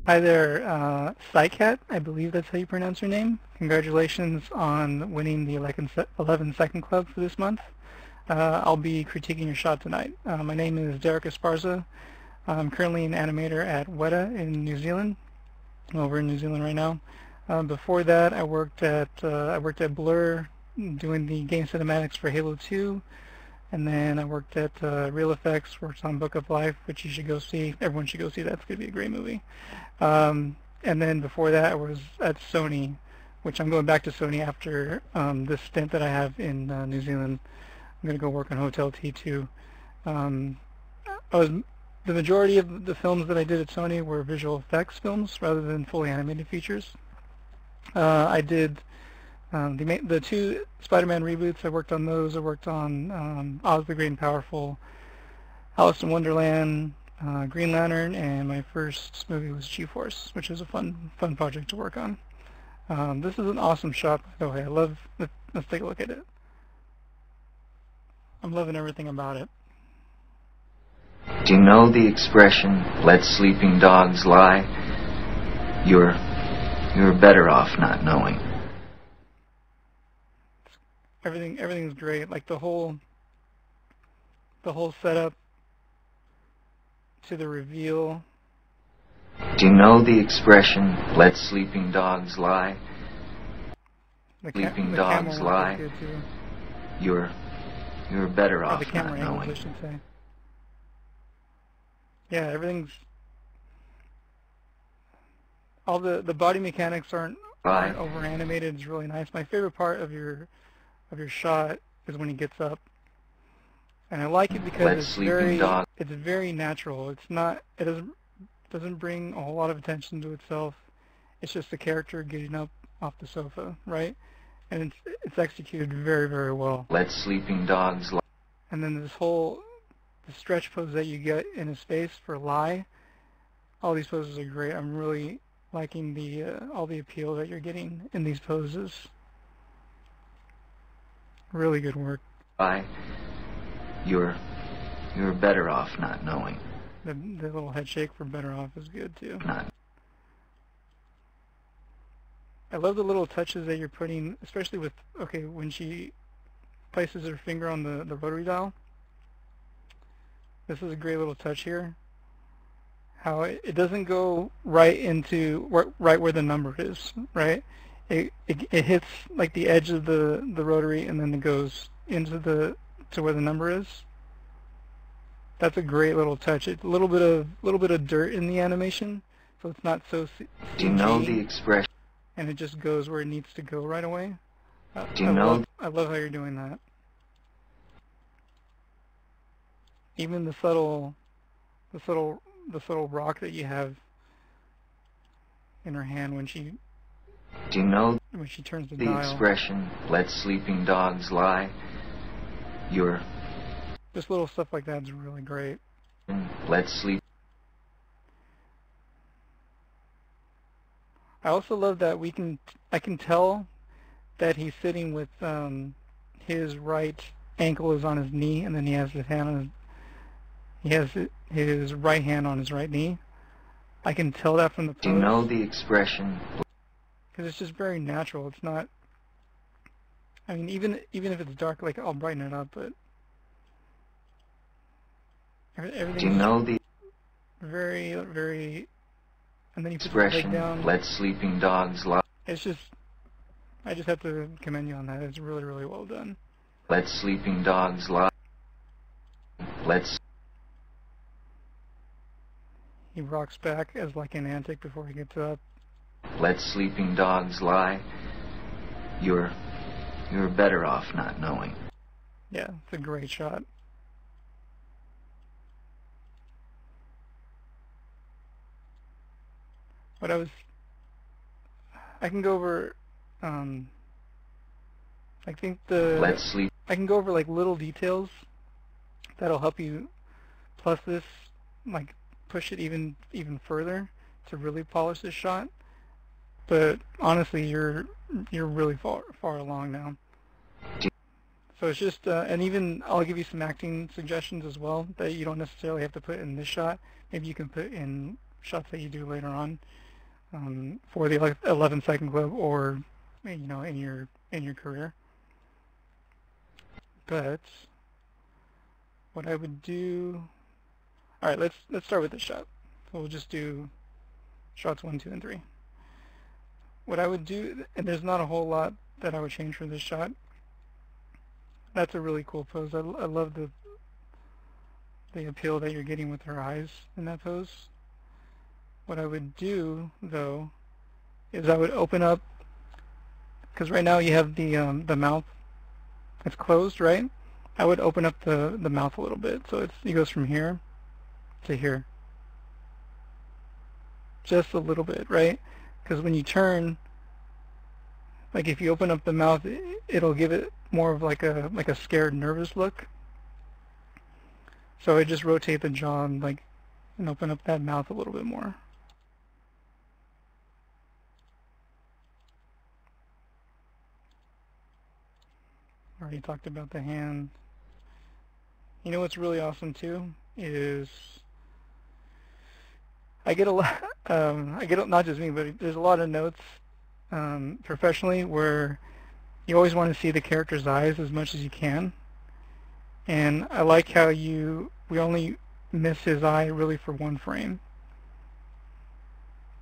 Hi there, Saikat, I believe that's how you pronounce your name. Congratulations on winning the 11 Second Club for this month. I'll be critiquing your shot tonight. My name is Derek Esparza. I'm currently an animator at WETA in New Zealand. I'm over in New Zealand right now. Before that, I worked at Blur doing the game cinematics for Halo 2. And then I worked at Real Effects, worked on Book of Life, which you should go see. Everyone should go see that. It's going to be a great movie. And then before that, I was at Sony, which I'm going back to Sony after this stint that I have in New Zealand. I'm going to go work on Hotel T2. The majority of the films that I did at Sony were visual effects films rather than fully animated features. I did the two Spider-Man reboots. I worked on those. I worked on Oz the Great and Powerful, Alice in Wonderland, Green Lantern, and my first movie was G-Force, which was a fun project to work on. This is an awesome shot, by the way. Let's take a look at it. I'm loving everything about it. Do you know the expression, let sleeping dogs lie? You're better off not knowing. Everything's great. Like the whole setup to the reveal. Do you know the expression, let sleeping dogs lie? Sleeping dogs lie. You're better off not knowing. I should say. Yeah, everything's all the body mechanics aren't over animated. It's really nice. My favorite part of your shot is when he gets up, and I like it because it's very natural. It doesn't bring a whole lot of attention to itself. It's just the character getting up off the sofa, right? And it's executed very, very well. Let sleeping dogs lie. And then the stretch pose that you get in his face for lie. All these poses are great. I'm really liking all the appeal that you're getting in these poses. Really good work. You're better off not knowing. The little head shake for better off is good too. I love the little touches that you're putting, especially with when she places her finger on the rotary dial. This is a great little touch here. How it doesn't go right where the number is, right? It hits like the edge of the rotary, and then it goes to where the number is. That's a great little touch. It's a little bit of dirt in the animation, so it's not so CG. Do you know the expression? And it just goes where it needs to go right away. Do you know? I love how you're doing that. Even the subtle rock that you have in her hand when she. Do you know when she turns the dial? Expression, let sleeping dogs lie? Just little stuff like that is really great. Let sleep. I also love that I can tell that he's sitting with his right ankle is on his knee, and then he has his right hand on his right knee. I can tell that from the pose. Do you know the expression? Because it's just very natural. It's not. I mean, even if it's dark, like I'll brighten it up, but everything's. Do you know the very, very. And then you put the expression, leg down. Let sleeping dogs lie. It's just. I just have to commend you on that. It's really, really well done. Let sleeping dogs lie. He rocks back as like an antic before he gets up. Let sleeping dogs lie. You're better off not knowing. Yeah, it's a great shot. But I can go over, I think I can go over like little details that'll help you plus this, like push it even further to really polish this shot. But honestly, you're really far along now. So it's just, and even I'll give you some acting suggestions as well that you don't necessarily have to put in this shot. Maybe you can put in shots that you do later on for the 11-second clip, or in your career. But what I would do, all right, let's start with this shot. So we'll just do shots 1, 2, and 3. What I would do, and there's not a whole lot that I would change for this shot. That's a really cool pose. I love the appeal that you're getting with her eyes in that pose. What I would do, though, is I would open up, because right now you have the mouth, it's closed, right? I would open up the mouth a little bit, so it goes from here to here. Just a little bit, right? Because when you turn, like if you open up the mouth, it'll give it more of like a scared, nervous look. So I just rotate the jaw and open up that mouth a little bit more. Already talked about the hand. You know what's really awesome too is I get a lot. Not just me, but there's a lot of notes professionally where you always want to see the character's eyes as much as you can. And I like how we only miss his eye really for one frame,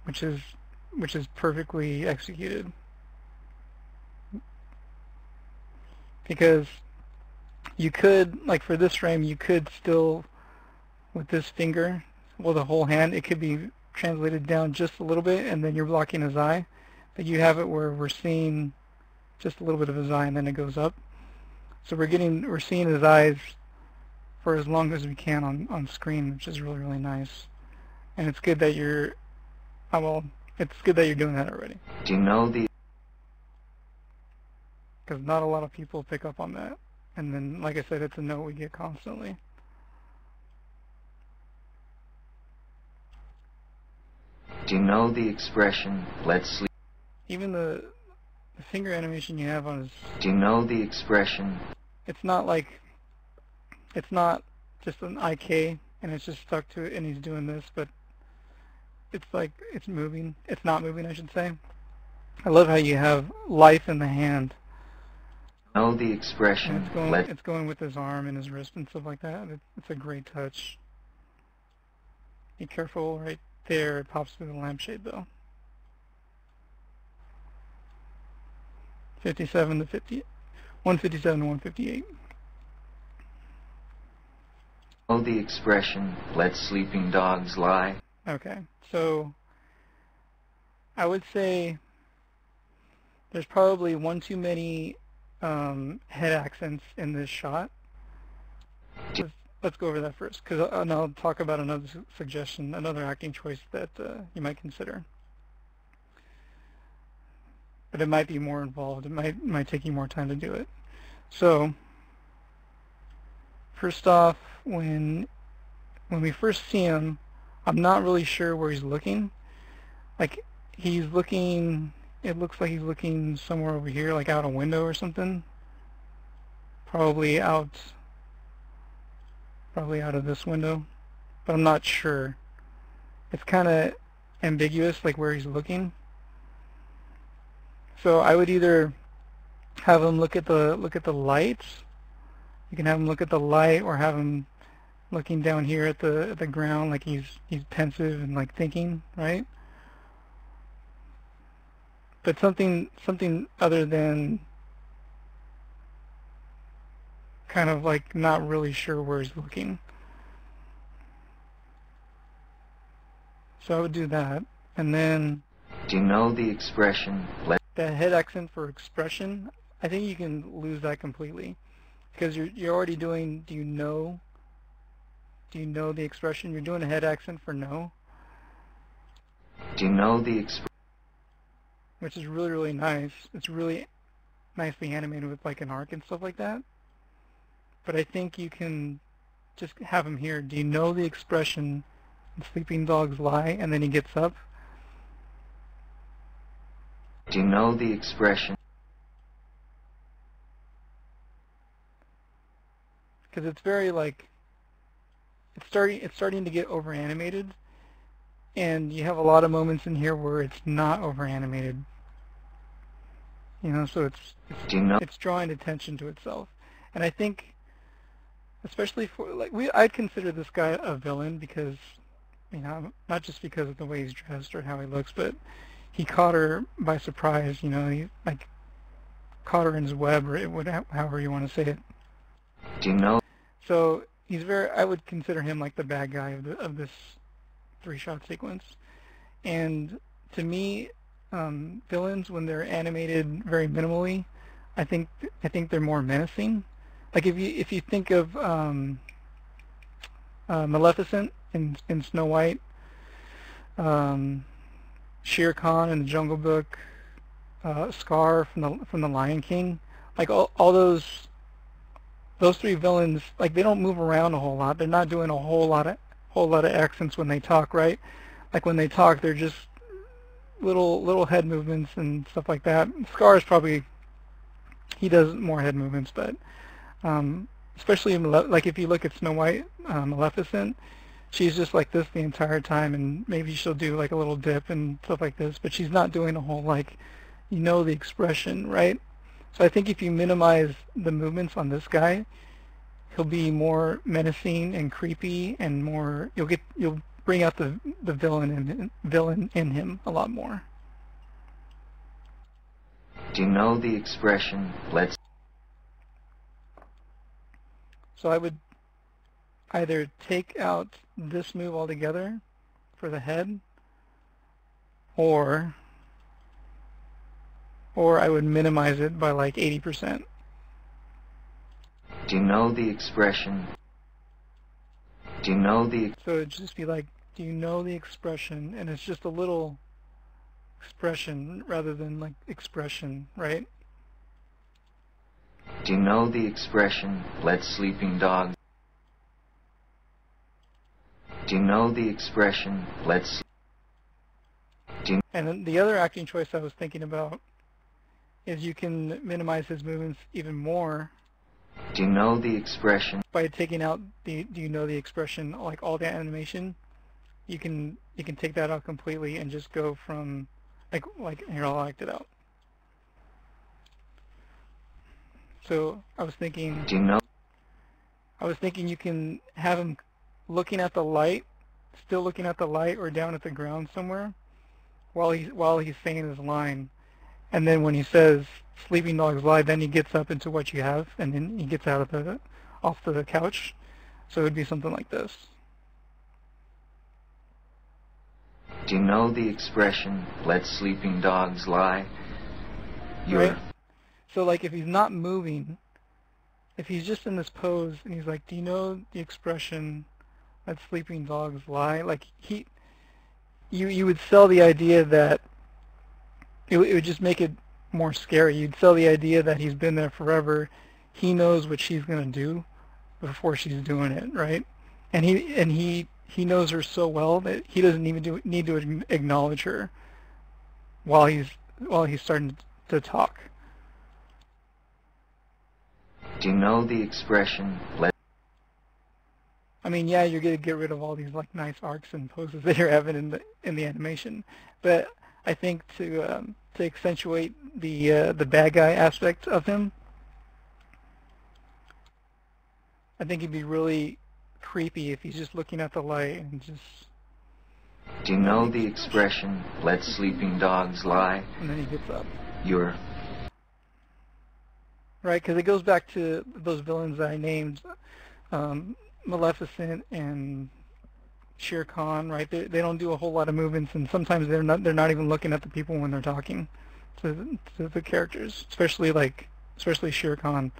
which is perfectly executed. Because you could, like for this frame, you could still, with this finger, well, the whole hand, it could be translated down just a little bit, and then you're blocking his eye. But you have it where we're seeing just a little bit of his eye, and then it goes up. So we're seeing his eyes for as long as we can on screen, which is really, really nice. And it's good that it's good that you're doing that already. Do you know the? Because not a lot of people pick up on that. And then, like I said, it's a note we get constantly. Do you know the expression, let's sleep? Even the finger animation you have on his... Do you know the expression? It's not just an IK and it's just stuck to it and he's doing this, but it's like it's moving. It's not moving, I should say. I love how you have life in the hand. Know the expression. It's going with his arm and his wrist and stuff like that. It's a great touch. Be careful right there. It pops through the lampshade though. 57 to 50, 157 to 158. Know the expression, let sleeping dogs lie. Okay, so I would say there's probably one too many head accents in this shot. Let's go over that first, and I'll talk about another suggestion, another acting choice that you might consider. But it might be more involved. It might take you more time to do it. So first off, when we first see him, I'm not really sure where he's looking. Like he's looking, it looks like he's looking somewhere over here, like out a window or something. Probably out of this window, but I'm not sure. It's kind of ambiguous, like where he's looking. So I would either have him look at the lights. You can have him look at the light, or have him looking down here at the ground, like he's pensive and like thinking, right? But something other than kind of like not really sure where he's looking. So I would do that, and then. Do you know the expression? The head accent for expression, I think you can lose that completely, because you're already doing. Do you know the expression? You're doing a head accent for no. Do you know the expression? Which is really, really nice. It's really nicely animated with like an arc and stuff like that. But I think you can just have him here. Do you know the expression, sleeping dogs lie, and then he gets up? Do you know the expression? Because it's very like, it's starting to get over animated, and you have a lot of moments in here where it's not over animated. You know, so it's drawing attention to itself. And I think, especially for like I'd consider this guy a villain because, you know, not just because of the way he's dressed or how he looks, but he caught her by surprise. You know, he like caught her in his web, or however you want to say it. Do you know? So he's I would consider him like the bad guy of this 3-shot sequence. And to me, villains, when they're animated very minimally, I think they're more menacing. Like if you think of Maleficent in Snow White, Shere Khan in the Jungle Book, Scar from the Lion King, like all those 3 villains, like they don't move around a whole lot. They're not doing a whole lot of accents when they talk, right? Like when they talk, they're just little head movements and stuff like that. Scar is probably, he does more head movements, but especially like if you look at Snow White, Maleficent, she's just like this the entire time, and maybe she'll do like a little dip and stuff like this, but she's not doing a whole, like, you know, the expression, right? So I think if you minimize the movements on this guy, he'll be more menacing and creepy, and more you'll bring out the villain in him a lot more. Do you know the expression, let's... So I would either take out this move altogether for the head, or I would minimize it by like 80%. Do you know the expression? Do you know the... So it'd just be like, do you know the expression? And it's just a little expression rather than like expression, right? Do you know the expression, let sleeping dogs... Do you know the expression, let's... And then the other acting choice I was thinking about is you can minimize his movements even more. Do you know the expression? By taking out the do you know the expression, like all the animation, you can take that out completely and just go from like here, I'll act it out. So I was thinking, do you know? I was thinking you can have him looking at the light, still looking at the light, or down at the ground somewhere while he's saying his line. And then when he says "sleeping dogs lie," then he gets up into what you have, and then he gets out of off the couch. So it would be something like this. Do you know the expression, let sleeping dogs lie? Right? So like if he's not moving, if he's just in this pose and he's like, do you know the expression, let sleeping dogs lie? Like you would sell the idea that it would just make it more scary. You'd sell the idea that he's been there forever. He knows what she's going to do before she's doing it, right? And he knows her so well that he doesn't even need to acknowledge her while he's starting to talk. Do you know the expression, I mean, yeah, you're going to get rid of all these like nice arcs and poses that you're having in the animation, but I think to accentuate the bad guy aspect of him, I think it'd be really creepy if he's just looking at the light and just... Do you know the expression, let sleeping dogs lie? And then he gets up. You're... Right, because it goes back to those villains that I named, Maleficent and Shere Khan, right? They don't do a whole lot of movements, and sometimes they're not even looking at the people when they're talking to the characters, especially Shere Khan.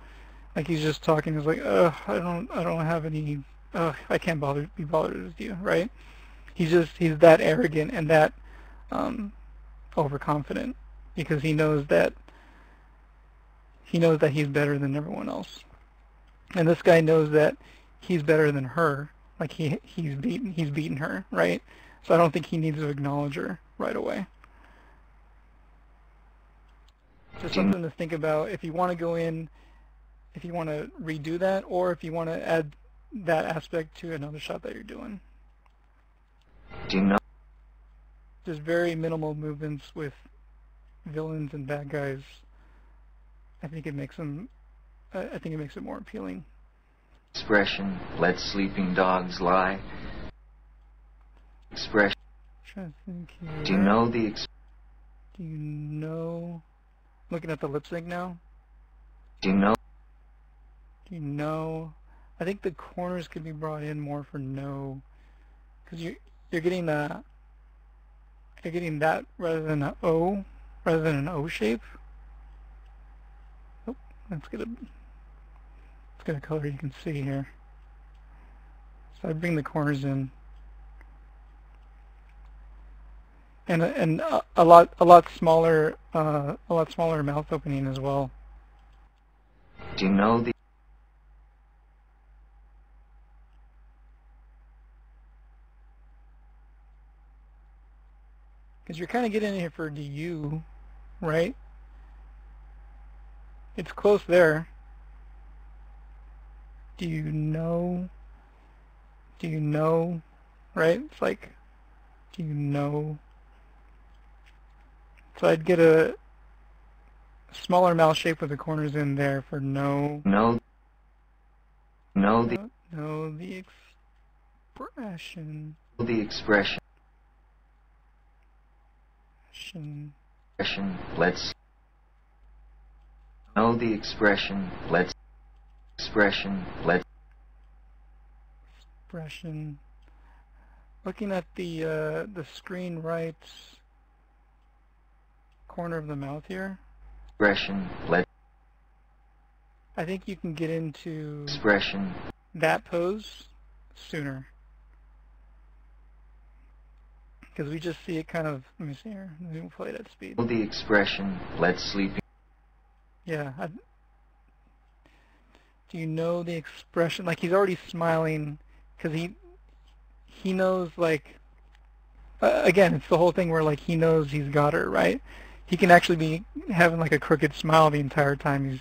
Like he's just talking, he's like, I don't have any, I can't be bothered with you, right? He's that arrogant and that overconfident because he knows that he's better than everyone else. And this guy knows that he's better than her. Like he's beaten her, right? So I don't think he needs to acknowledge her right away. Just something to think about if you want to go in, if you want to redo that, or if you want to add that aspect to another shot that you're doing. Do you know? just very minimal movements with villains and bad guys. I think it makes them. I think it makes it more appealing. Expression. Let sleeping dogs lie. Expression. I'm trying to think here. Do you know the Do you know? Looking at the lip sync now. Do you know? Do you know? I think the corners could be brought in more for no, because you're getting that rather than an O, rather than an O shape. Oh, let's get a color you can see here. So I bring the corners in, and a lot smaller mouth opening as well. Do you know the? Because you're kind of getting in here for DU, right? It's close there. Do you know? Do you know? Right? It's like, do you know? So I'd get a smaller mouth shape with the corners in there for no. No. No the. No, the expression. The expression. Expression. Let's. Know the expression. Let's. Expression. Let's. Expression. Looking at the screen right corner of the mouth here. Expression. Let's. I think you can get into Expression. that pose sooner. Because we just see it kind of, let me see here, we can play it at speed. Know the expression. Let's sleep. Yeah. Do you know the expression? Like he's already smiling because he knows, like, again, it's the whole thing where like he knows he's got her, right? He can actually be having like a crooked smile the entire time. He's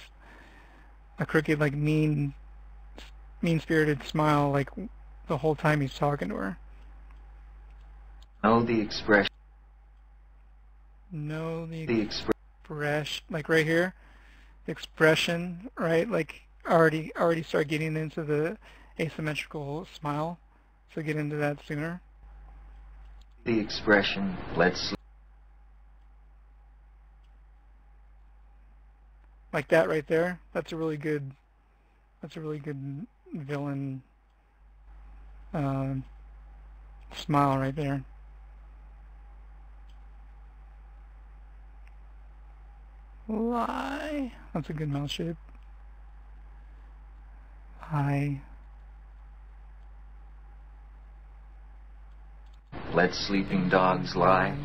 a crooked, like mean-spirited smile like the whole time he's talking to her. Know the expression. Know the expression. Like right here, the expression, right? Like already start getting into the asymmetrical smile. So get into that sooner. The expression. Let's. Like that right there. That's a really good villain smile right there. Lie. That's a good mouth shape. Lie. Let sleeping dogs lie.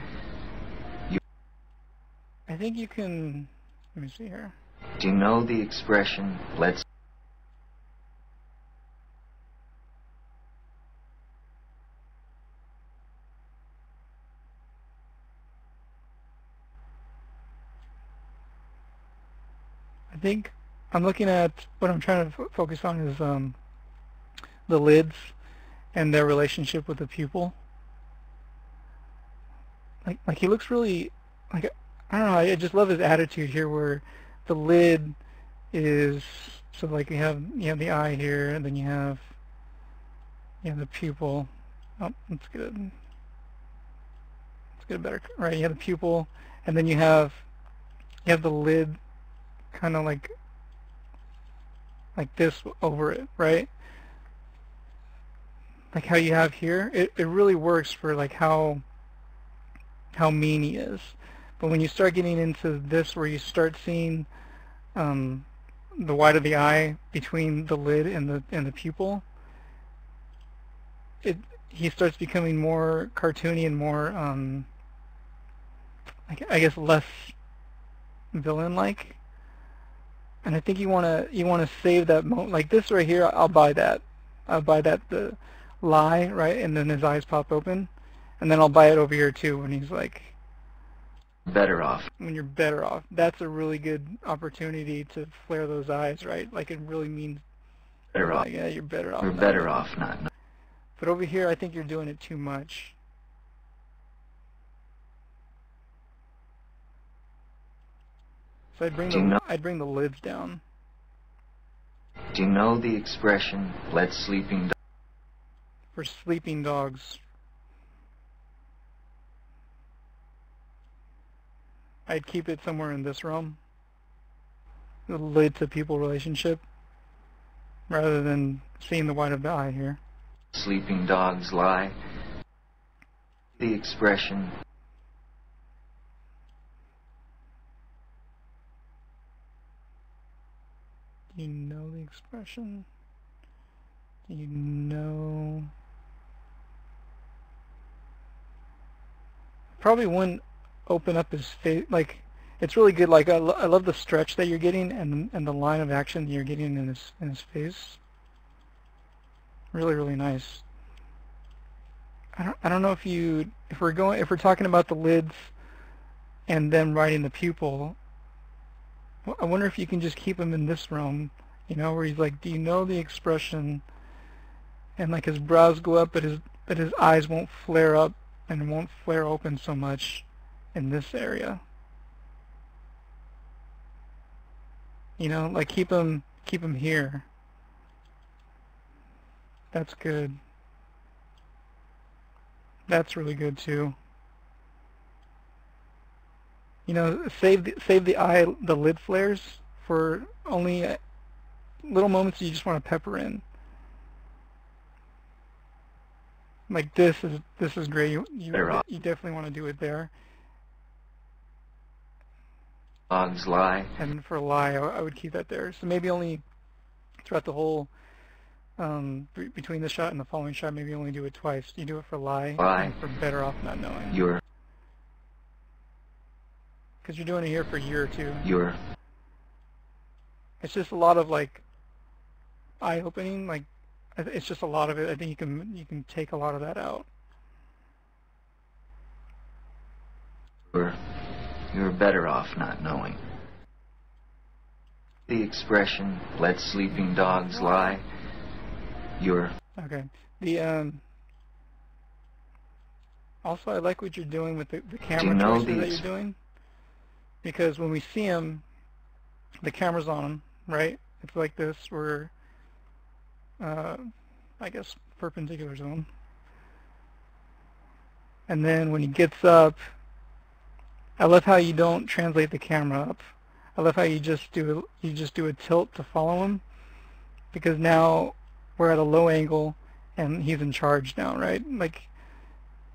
I think you can. Let me see here. Do you know the expression? Let's. I think I'm looking at what I'm trying to focus on is the lids and their relationship with the pupil. Like he looks really like, I don't know, I just love his attitude here where the lid is, so like you have the eye here, and then you have the pupil. Oh, let's get a better, right? You have the pupil, and then you have the lid kind of like this over it, right? Like how you have here, it really works for like how mean he is. But when you start getting into this, where you start seeing the white of the eye between the lid and the pupil, he starts becoming more cartoony and more, I guess, less villain-like. And I think you wanna save that moment. Like this right here, I'll buy that. I'll buy that, the lie, right, and then his eyes pop open, and then I'll buy it over here too when he's like. Better off. When you're better off. That's a really good opportunity to flare those eyes, right? Like it really means better off. Yeah, you're better off. You're better off, not. But over here, I think you're doing it too much. So I'd bring the lids down. Do you know the expression, let sleeping dogs... For sleeping dogs. I'd keep it somewhere in this realm. The lid to people relationship. Rather than seeing the white of the eye here. Sleeping dogs lie. The expression... Do you know the expression? Do you know... Probably wouldn't open up his face. Like, it's really good. Like, I love the stretch that you're getting and the line of action that you're getting in his face. Really, really nice. I don't know if we're talking about the lids and then writing the pupil. I wonder if you can just keep him in this realm, you know, where he's like, do you know the expression? And like his brows go up, but his eyes won't flare up and won't flare open so much in this area. You know, like keep him here. That's good. That's really good too. You know, save the lid flares for only little moments you just want to pepper in. Like this is great. You definitely want to do it there. Dogs lie. And for lie, I would keep that there. So maybe only throughout the whole between the shot and the following shot, maybe only do it twice. You do it for lie. And for better off not knowing. Because you're doing it here for a year or two. It's just a lot of like eye-opening. Like it's just a lot of it. I think you can take a lot of that out. You're better off not knowing. The expression, let sleeping dogs lie. Okay. Also, I like what you're doing with the camera choices that you're doing. Because when we see him, the camera's on him, right? It's like this, we're, I guess, perpendicular to him. And then when he gets up, I love how you don't translate the camera up. I love how you just do a tilt to follow him, because now we're at a low angle and he's in charge now, right? Like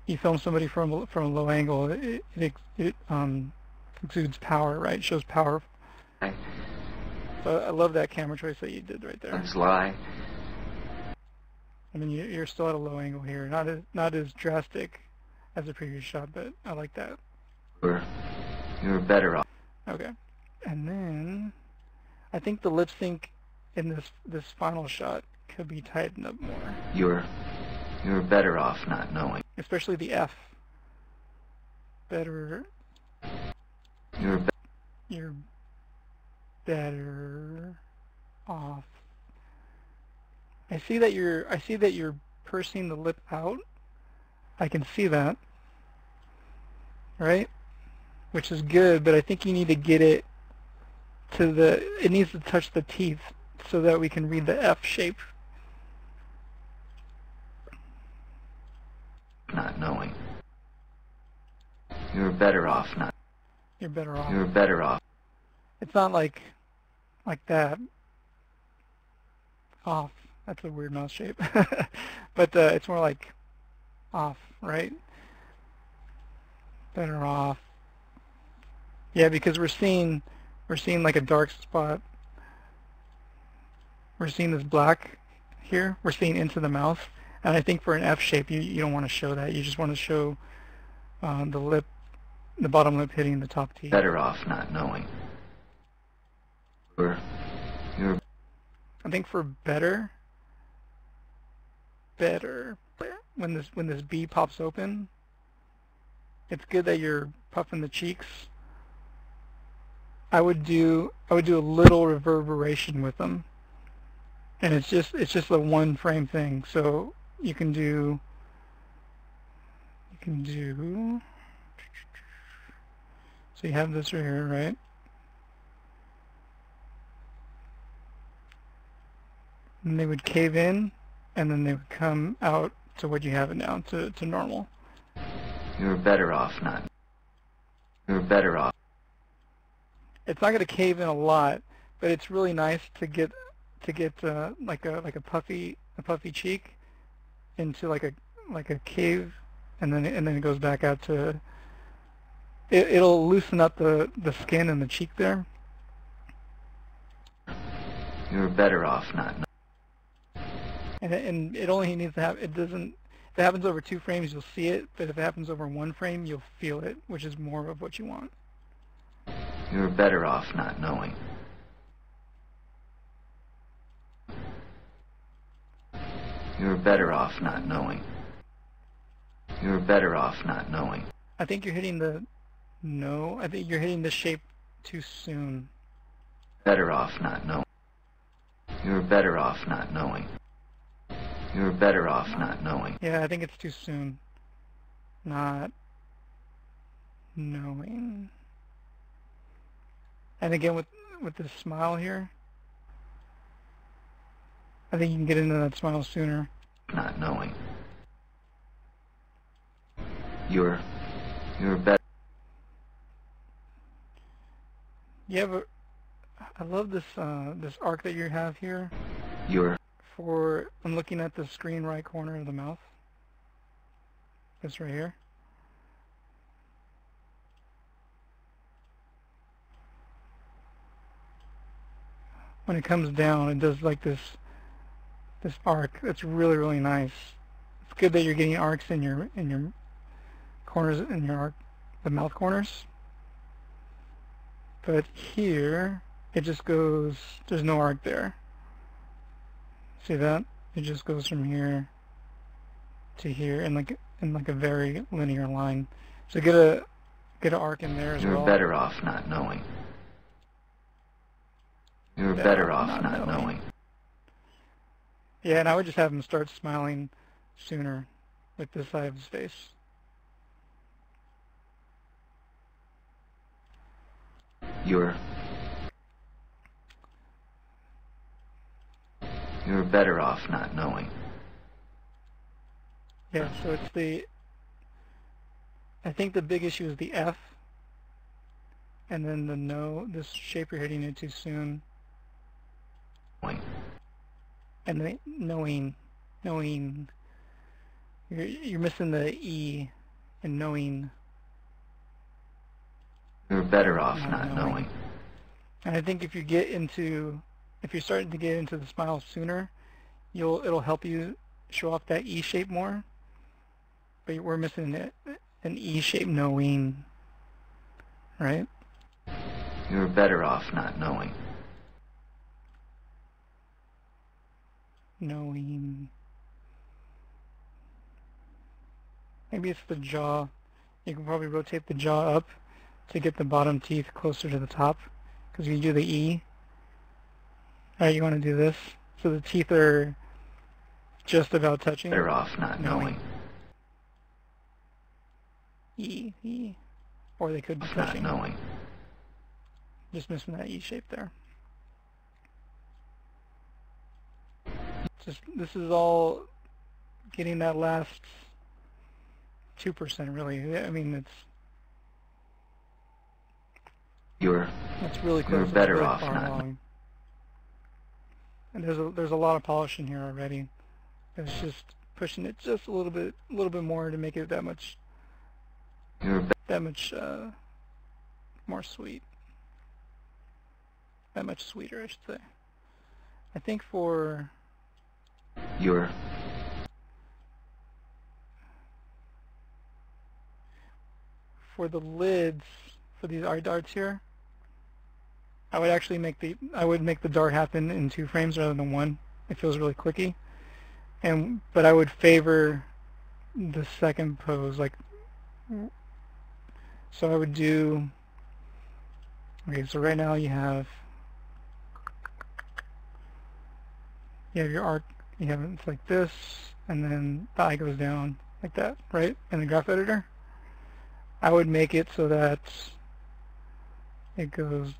you film somebody from a low angle, it exudes power, right? It shows power. So I love that camera choice that you did right there. Lie. I mean, you're still at a low angle here, not as drastic as the previous shot, but I like that. You're better off. Okay, and then I think the lip sync in this final shot could be tightened up more. You're better off not knowing. Especially the F. Better. You're better off. I see that you're pursing the lip out. I can see that. Right? Which is good, but I think you need to get it to it needs to touch the teeth so that we can read the F shape. Not knowing. You're better off not. You're better off. You're better off. It's not like that. Off. That's a weird mouth shape. But it's more like off, right? Better off. Yeah, because we're seeing like a dark spot. We're seeing this black here. We're seeing into the mouth. And I think for an F shape, you don't want to show that. You just want to show the lip, the bottom lip hitting the top teeth. Better off not knowing. You're. I think for better, when this B pops open, it's good that you're puffing the cheeks. I would do a little reverberation with them, and it's just a one frame thing. So you can do. So you have this right here, right? and they would cave in, and then they would come out to what you have it now, to normal. You're better off not. You're better off. It's not going to cave in a lot, but it's really nice to get like a puffy cheek into like a cave, and then it goes back out to. It'll loosen up the skin and the cheek there. You're better off not. And it only needs to have. It doesn't. If it happens over 2 frames, you'll see it, but if it happens over 1 frame, you'll feel it, which is more of what you want. You're better off not knowing. You're better off not knowing. You're better off not knowing. I think you're hitting the. No, I think you're hitting the shape too soon. Better off not knowing. You're better off not knowing. You're better off not knowing. Yeah, I think it's too soon. Not knowing. And again, with this smile here, I think you can get into that smile sooner. Not knowing. You're better. You have I love this this arc that you have here. I'm looking at the screen right corner of the mouth. This right here. When it comes down, it does like this arc. It's really, really nice. It's good that you're getting arcs in your corners, in your arc, the mouth corners. But here, it just goes. There's no arc there. See that? It just goes from here to here in like a very linear line. So get an arc in there as well. You're better off not knowing. You're better off not knowing. Yeah, and I would just have him start smiling sooner with this side of his face. You're better off not knowing. Yeah, so it's I think the big issue is the F, and then the no, this shape you're hitting it too soon. And the knowing, you're missing the E in knowing. You're better off not knowing. And I think if you're starting to get into the smile sooner, it'll help you show off that E shape more. But we're missing an E shape knowing, right? You're better off not knowing. Knowing. Maybe it's the jaw. You can probably rotate the jaw up to get the bottom teeth closer to the top, because you do the E. Alright, you want to do this so the teeth are just about touching. Better off not knowing. E. Or they could be not touching. Knowing. Just missing that E shape there. This is all getting that last 2% really. I mean, that's really close. You're better really off far not. along. And there's a lot of polish in here already. It's just pushing it just a little bit more to make it that much more sweet. That much sweeter, I should say. I think for the lids, for these eye darts here, I would actually make the dart happen in 2 frames rather than 1. It feels really clicky. But I would favor the second pose, so I would do. Okay, so right now you have your arc. You have it's like this, and then the eye goes down like that, right? In the graph editor, I would make it so that it goes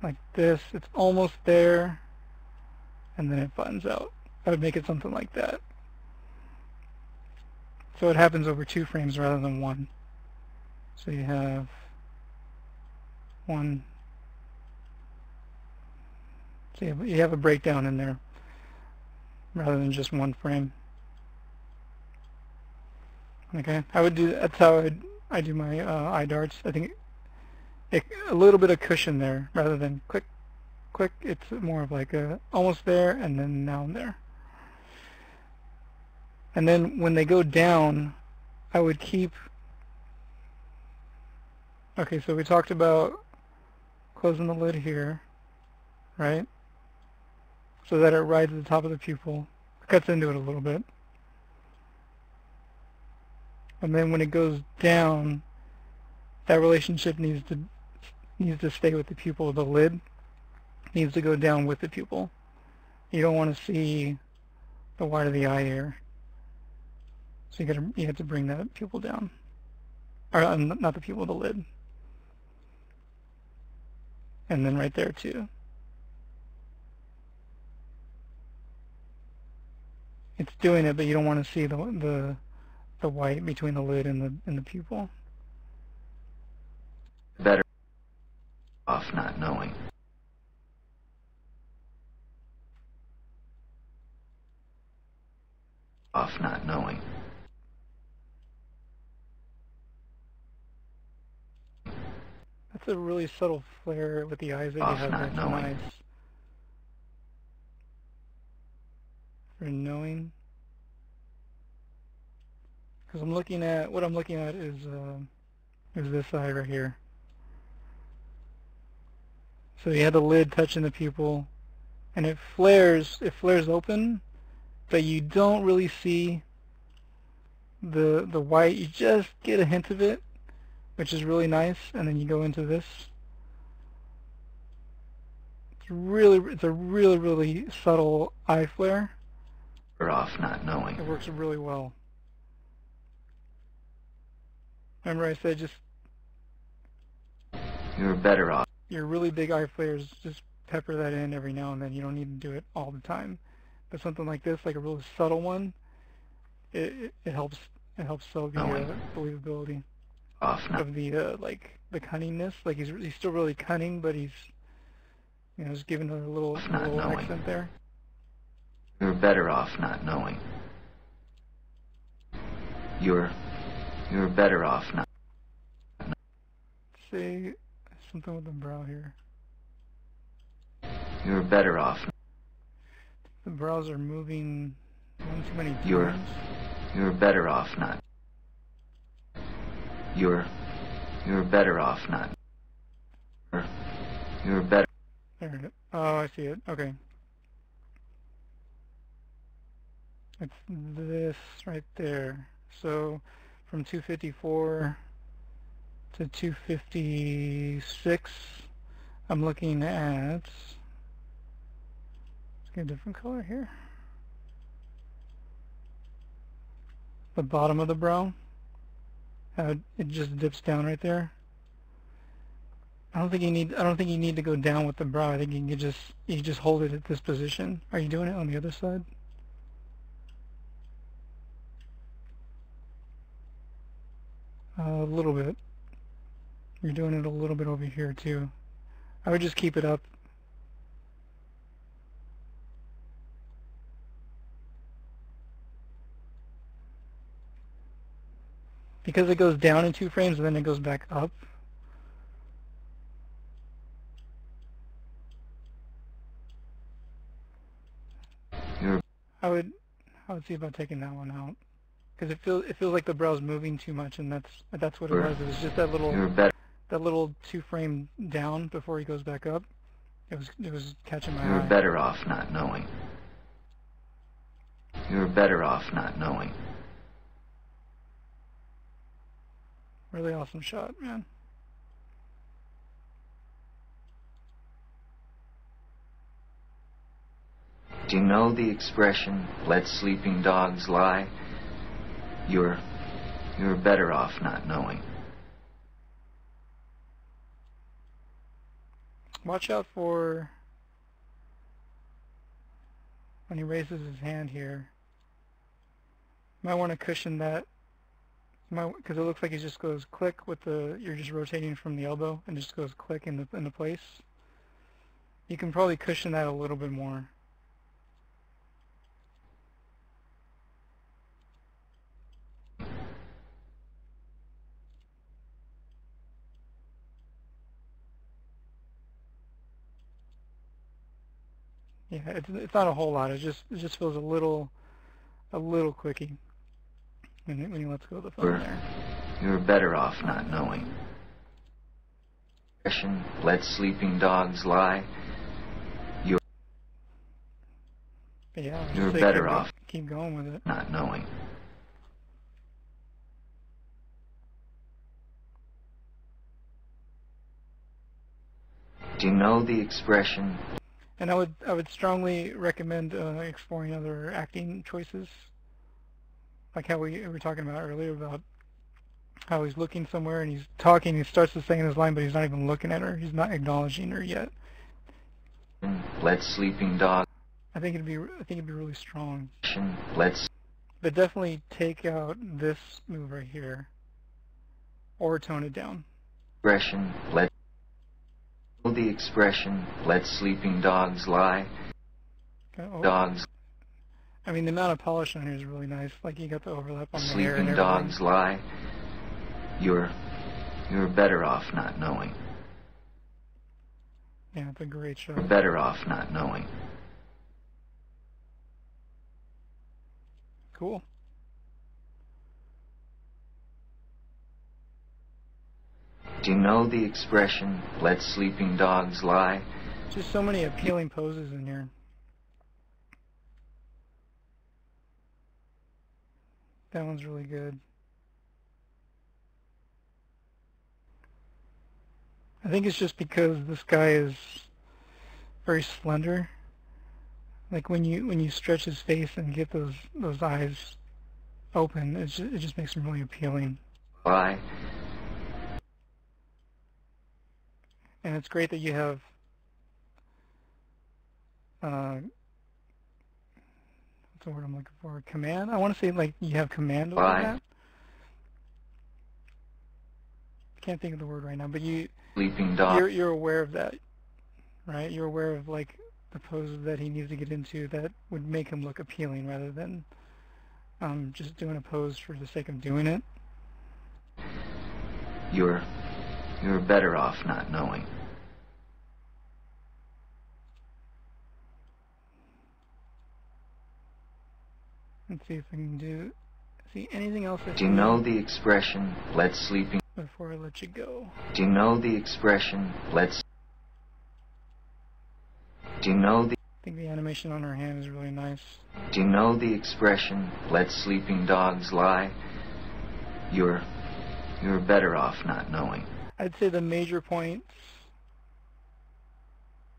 like this. It's almost there, and then it flattens out. I would make it something like that. So it happens over 2 frames rather than 1. So you have 1. So you have a breakdown in there rather than just 1 frame. Okay, that's how I do my eye darts. I think a little bit of cushion there rather than quick. It's more of like almost there and then now I'm there. And then when they go down, I would keep. Okay, so we talked about closing the lid here, right? So that it rides at the top of the pupil, cuts into it a little bit. And then when it goes down, that relationship needs to stay with the pupil. The lid needs to go down with the pupil. You don't want to see the white of the eye here. So you have to bring that pupil down. Or not the pupil, the lid. And then right there too. It's doing it, but you don't want to see the white between the lid and the pupil. Better off not knowing. Off not knowing. That's a really subtle flare with the eyes that Off you have. not That's knowing. nice. For knowing. Because what I'm looking at is this eye right here. So you have the lid touching the pupil, and it flares open, but you don't really see the white. You just get a hint of it, which is really nice, and then you go into this. It's a really subtle eye flare. Or off not knowing. It works really well. Remember I said just You're better off. your really big eye flares, just pepper that in every now and then. You don't need to do it all the time. But something like this, like a really subtle one, it helps sell the believability of the like the cunningness. Like he's still really cunning, but he's just giving a little accent there. You're better off not knowing. You're better off not. Say something with the brow here. You're better off. The brows are moving one too many times. You're better off not. You're better off not. You're better. There it is. Oh, I see it. Okay. It's this right there. So from 254 to 256, I'm looking at, let's get a different color here. The bottom of the brow, how it just dips down right there. I don't think you need to go down with the brow. I think you just hold it at this position. Are you doing it on the other side? A little bit. You're doing it a little bit over here too. I would just keep it up. Because it goes down in 2 frames and then it goes back up. I would see about taking that one out. Because it feels like the brow's moving too much, and that's what it was. It was just that little 2 frame down before he goes back up. It was catching my eye. You're better off not knowing. You're better off not knowing. Really awesome shot, man. Do you know the expression, let sleeping dogs lie? You're better off not knowing. Watch out for when he raises his hand here, you might want to cushion that, because it looks like he just goes click with you're just rotating from the elbow and just goes click into place. You can probably cushion that a little bit more. Yeah, it's not a whole lot. It just feels a little clicky when he lets go of the phone there. You're better off not knowing. Let sleeping dogs lie. You're better off. Keep going with it. Not knowing. Do you know the expression? And I would strongly recommend exploring other acting choices, like how we were talking about earlier about how he's looking somewhere and he's talking. He starts to say his line, but he's not even looking at her. He's not acknowledging her yet. Let sleeping dog. I think it'd be really strong. Let's. But definitely take out this move right here, or tone it down. Expression. Let. The expression. Let sleeping dogs lie. Okay, oh. Dogs. I mean, the amount of polish on here is really nice. Like you got the overlap on the hair and Sleeping dogs lie. You're better off not knowing. Yeah, it's a great show. You're better off not knowing. Cool. Do you know the expression, let sleeping dogs lie? Just so many appealing poses in here. That one's really good. I think it's just because this guy is very slender. Like when you stretch his face and get those eyes open, it just makes him really appealing. Lie. And it's great that you have what's the word I'm looking for? Command? I want to say like you have command over that. I can't think of the word right now, but Sleeping dog. You're aware of that, right? You're aware of like the poses that he needs to get into that would make him look appealing rather than just doing a pose for the sake of doing it. You're better off not knowing. Let's see if I can see anything else. Do you know the expression, let sleeping... Before I let you go. Do you know the expression, let's... Do you know the... I think the animation on her hand is really nice. Do you know the expression, let sleeping dogs lie? You're better off not knowing. I'd say the major points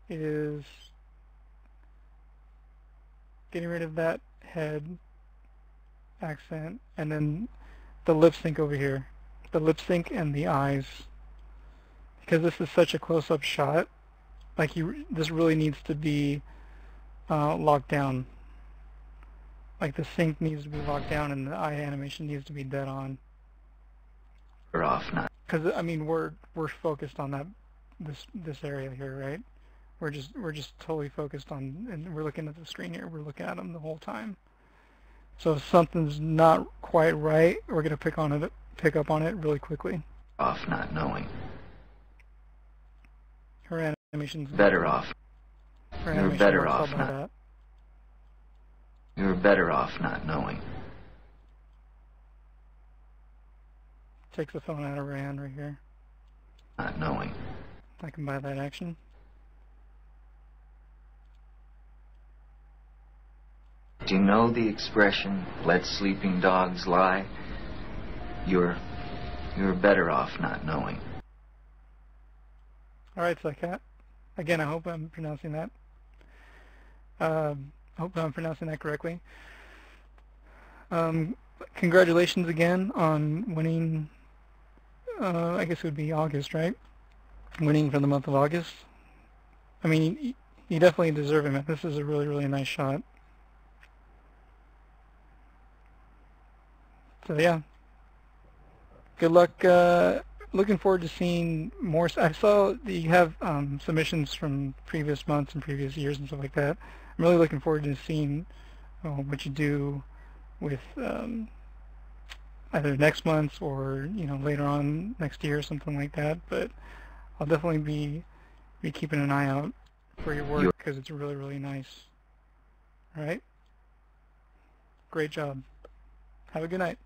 is getting rid of that head accent, and then the lip sync over here. The lip sync and the eyes. Because this is such a close-up shot, like this really needs to be locked down. Like the sync needs to be locked down and the eye animation needs to be dead on. You're off not. Because I mean we're focused on this area here, right? We're just totally focused on, and we're looking at the screen here. We're looking at them the whole time. So if something's not quite right, we're gonna pick up on it really quickly. Off not knowing. Her animation's better off. Her You're better off not. You're better off not knowing. Takes the phone out of her hand right here. Not knowing. I can buy that action. Do you know the expression, let sleeping dogs lie? You're better off not knowing. Alright, Saikat. Again, I hope I'm pronouncing that. Correctly. Congratulations again on winning, I guess it would be August, right? Winning for the month of August. I mean, you definitely deserve it, man. This is a really, really nice shot. So yeah, good luck. Looking forward to seeing more. I saw that you have submissions from previous months and previous years and stuff like that. I'm really looking forward to seeing what you do with either next month or later on next year or something like that. But I'll definitely be keeping an eye out for your work because it's really, really nice. All right? Great job. Have a good night.